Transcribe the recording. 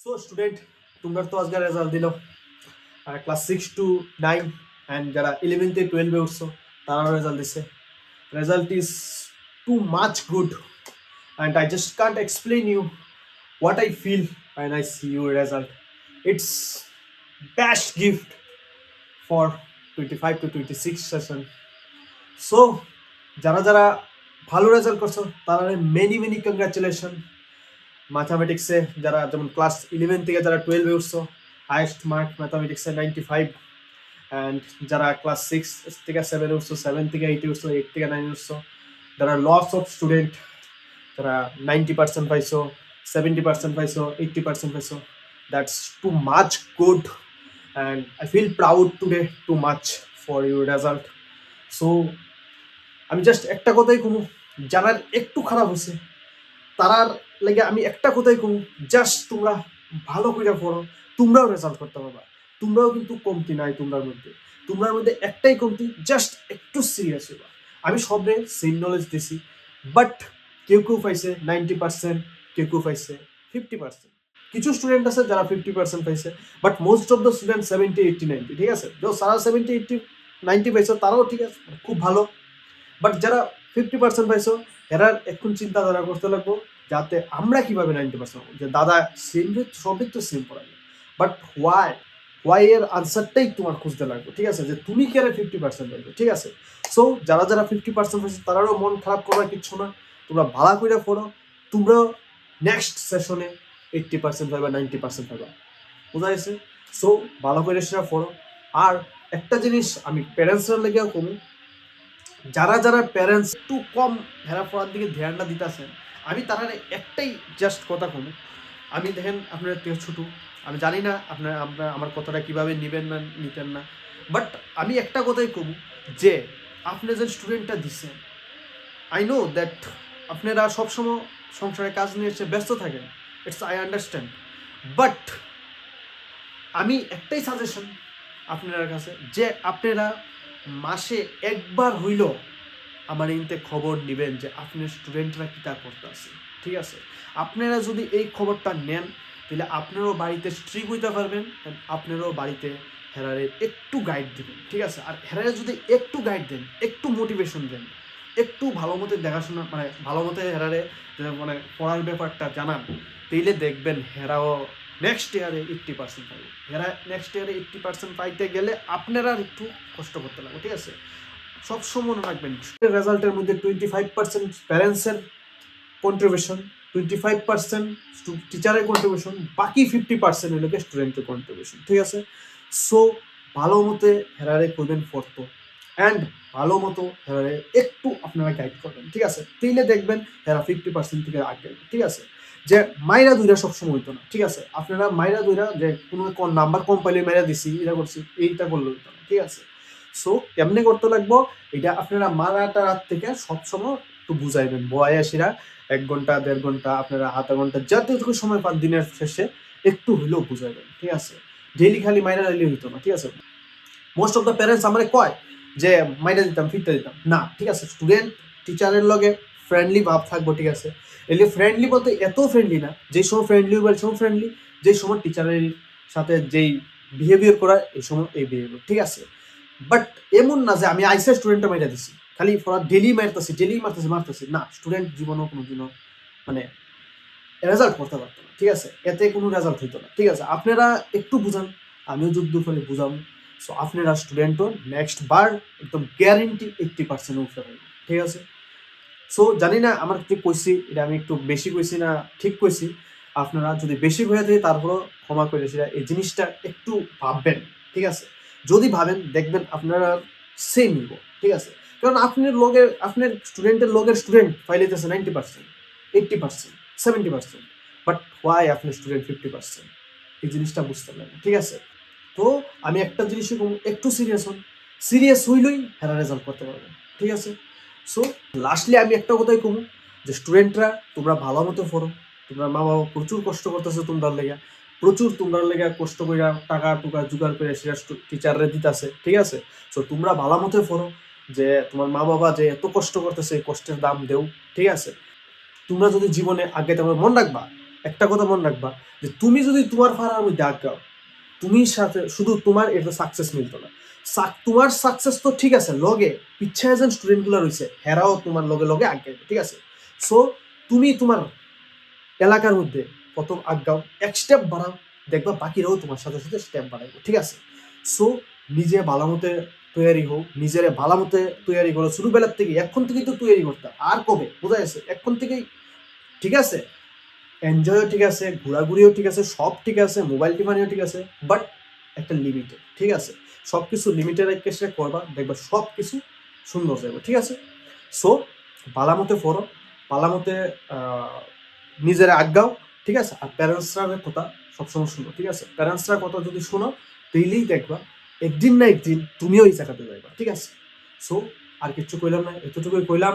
So student, তোমরা তো আজকে রেজাল্ট দিল ক্লাস 6 to 9 অ্যান্ড যারা 11th-12 উঠছো তারাও রেজাল্ট দিছে। Result is too much good and I just can't explain you what I feel when I see your result. It's best gift for 25 to 26 session. So যারা যারা ভালো result করছো তারা many many congratulation. ম্যাথামেটিক্সে যারা যেমন class 11 থেকে যারা 12 উঠছো highest mark ম্যাথামেটিক্সে 95, and যারা ক্লাস 6 থেকে 7 উঠছো, 7 থেকে 8 উঠছো, 8 থেকে 9 উঠছো, যারা লস অফ স্টুডেন্ট যারা 90% পাইছো, 70% পাইছো, 80% পাইছো, that's too much good and I feel proud today too much for your result. So আমি জাস্ট একটা কথাই কমু, যারা একটু খারাপ হয়েছে তারার লাগে আমি একটা কথাই কমু, জাস্ট তোমরা ভালো করে পড়ো, তোমরাও রেজাল্ট করতে পারবা। তোমরাও কিন্তু কমতি নাই তোমার মধ্যে একটাই কমতি, জাস্ট একটু সিরিয়াস হইবা। আমি সবে সেম নলেজ দিছি, বাট কেউ কেউ পাইছে 90%, কেউ কেউ পাইছে 50%। কিছু স্টুডেন্ট আছে যারা 50% পাইছে, but most of the student 70, 80, 90, ঠিক আছে। যারা 70, 80, 90 পাইছো তারাও ঠিক আছে, খুব ভালো। বাট যারা 50% পাইছো এরা এখন চিন্তাধারা করতে লাগবো যাতে আমরা কিভাবে 90% যে দাদা সেম সবই তো সেম পড়াবে, বাট ওয়াই এর আনসারটাই তোমার খুঁজতে লাগবে, ঠিক আছে, যে তুমি কেন 50% পাইবে, ঠিক আছে। সো যারা যারা 50% পাইছে তারাও মন খারাপ করার কিচ্ছু না, তোমরা ভালো করে পড়ো, তোমরাও নেক্সট সেশনে 80% পাইবা, 90% পাইবা, বোঝা গেছে। সো ভালো করে সেটা পড়ো। আর একটা জিনিস আমি প্যারেন্টসের লেগেও কমু, যারা যারা প্যারেন্টস একটু কম হেরাফড়ার দিকে ধ্যানটা দিতেছেন, আমি তারা একটাই জাস্ট কথা কমু। আমি দেখেন আপনার থেকে ছোটো, আমি জানি না আপনার আমার কথাটা কীভাবে নেবেন না নিতেন না, বাট আমি একটা কথাই কমু যে আপনি যে স্টুডেন্টটা দিচ্ছেন, আই নো দ্যাট আপনারা সবসময় সংসারে কাজ নিয়ে এসে ব্যস্ত থাকেন, ইটস আই আন্ডারস্ট্যান্ড, বাট আমি একটাই সাজেশন আপনার কাছে যে আপনারা মাসে একবার হইল আমার ইনতে খবর নেবেন যে আপনার স্টুডেন্টরা কী তা করতেছে, ঠিক আছে। আপনারা যদি এই খবরটা নেন তাহলে আপনারাও বাড়িতে স্ট্রিক হইতে পারবেন, আপনারাও বাড়িতে হেরারে একটু গাইড দেবেন, ঠিক আছে। আর হেরারে যদি একটু গাইড দেন, একটু মোটিভেশন দেন, একটু ভালো মতো দেখাশোনা মানে ভালো মতো হেরারে মানে পড়ার ব্যাপারটা জানান, তাইলে দেখবেন হেরাও নেক্সট ইয়ারে 80% পাবে। হেরা নেক্সট ইয়ারে 80% পাইতে গেলে আপনারা একটু কষ্ট করতে লাগবে, ঠিক আছে। সবসময় মনে রাখবেন রেজাল্টের মধ্যে 25% প্যারেন্টসের কন্ট্রিবিউশন, 25% টিচারের কন্ট্রিবিউশন, বাকি 50% হলো স্টুডেন্টের কন্ট্রিবিউশন, ঠিক আছে। সো ভালো মতো হেরারে করবেন পড়তো, অ্যান্ড ভালো মতো হেরারে একটু আপনারা গাইড করবেন, ঠিক আছে। তাইলে দেখবেন হেরা 50% থেকে আগে, ঠিক আছে। যে মাইরা দুইরা সবসময় হইতো না, ঠিক আছে। আপনারা মাইরা দুইরা যে কোনো নাম্বার কম পাইলে মাইরা দিছি এটা করছি এইটা করলে হইতো না, ঠিক আছে। সো কেমনে করতে লাগবো এটা আপনারা মারাটা রাত থেকে সবসময় একটু বুঝাইবেন, বয়াসীরা 1 ঘন্টা 1.5 ঘন্টা আপনারা আধা ঘন্টা যতটুকু সময় পান দিনের শেষে একটু হইলেও বুঝাইবেন, ঠিক আছে। ডেইলি খালি মাইরা দিলে হইতো না, ঠিক আছে। মোস্ট অফ দ্য প্যারেন্টস আমার কয় যে মাইরা দিতাম ফিরতে দিতাম না, ঠিক আছে। স্টুডেন্ট টিচারের লগে ফ্রেন্ডলি ভাব থাকবো, ঠিক আছে। এলে ফ্রেন্ডলি বলতে এত ফ্রেন্ডলি না, যে সময় ফ্রেন্ডলি হবে সময় ফ্রেন্ডলি, যে সময় টিচারের সাথে যেই বিহেভিয়ার করা এই সময় এই বিহেভিয়ার, ঠিক আছে। বাট এমন না যে আমি আইসা স্টুডেন্টটা মাইরা দিছি, খালি ফরা ডেলি মারতেছি না, স্টুডেন্ট জীবনও কোনোদিনও মানে রেজাল্ট করতে পারতো না, ঠিক আছে। এতে কোনো রেজাল্ট হইতো না, ঠিক আছে। আপনারা একটু বুঝান, আমিও যুদ্ধ করে বুঝাম। সো আপনারা স্টুডেন্টও নেক্সট বার একদম গ্যারেন্টি 80% উঠতে পারবেন, ঠিক আছে। সো জানি না আমার কি কইছি এটা আমি একটু বেশি কইছি না ঠিক কইছি, আপনারা যদি বেশি হয়ে থাকে তারপরও ক্ষমা করে সেটা এই জিনিসটা একটু ভাববেন, ঠিক আছে। যদি ভাবেন দেখবেন আপনারা সেম নিব, ঠিক আছে। কারণ আপনার স্টুডেন্টের লগের স্টুডেন্ট ফাইলাইতেছে 90%, 80%, 70%, বাট হোয়াই আপনার স্টুডেন্ট 50%, এই জিনিসটা বুঝতে পারবেন, ঠিক আছে। তো আমি একটা জিনিসই একটু সিরিয়াস হন, সিরিয়াস হইলেই হেরা রেজাল্ট করতে পারবেন, ঠিক আছে। সো লাস্টলি আমি একটা কথাই কমু যে স্টুডেন্টরা তোমরা ভালো মতো পড়ো, তোমরা মা বাবা প্রচুর কষ্ট করতেছে তোমরা লেগে কষ্ট করে টাকা টুকা জোগাড় করে সেটা টিচাররা দিতেছে, ঠিক আছে। সো তোমরা ভালো মতো পড়ো, যে তোমার মা বাবা যে এত কষ্ট করতেছে এই কষ্টের দাম দেও, ঠিক আছে। তোমরা যদি জীবনে আগে তোমার মন রাখবা একটা কথা মনে রাখবা যে তুমি যদি তোমার ফারার মধ্যে আগাও, তুমি সাথে শুধু তোমার এটা সাকসেস মিলতো না, তোমার সাকসেস তো ঠিক আছে, লগে পিচ্ছা এজন স্টুডেন্টগুলো রয়েছে, হেরাও তোমার লগে লগে আগে, ঠিক আছে। সো তুমি তোমার এলাকার মধ্যে প্রথম আগাও, এক স্টেপ বাড়াও, দেখবা বাকিরাও তোমার সাথে সাথে স্টেপ বাড়াইবো, ঠিক আছে। সো নিজে ভালো মতে তৈরি হোক, নিজের ভালো মতে তৈরি করো ছোটবেলার থেকে, এখন থেকেই তো তৈরি করতে, আর কবে, বোঝা গেছে, এখন থেকেই, ঠিক আছে। এনজয়ও ঠিক আছে, ঘোরাঘুরিও ঠিক আছে, সব ঠিক আছে, মোবাইল টিপানিও ঠিক আছে, বাট একটা লিমিটে, ঠিক আছে। সব কিছু লিমিটের কেসে করবা, দেখবা সব কিছু সুন্দর যাবে, ঠিক আছে। সো পালামতে পড়ো, পালামতে নিজের আজ্ঞাও, ঠিক আছে। আর প্যারেন্টসরার কথা সবসময় শুনো, ঠিক আছে। প্যারেন্টসরার কথা যদি শুনো তাইলেই দেখবা একদিন না একদিন তুমিও এই জায়গাতে যাইবা, ঠিক আছে। সো আর কিছু কইলাম না, এতটুকুই কইলাম।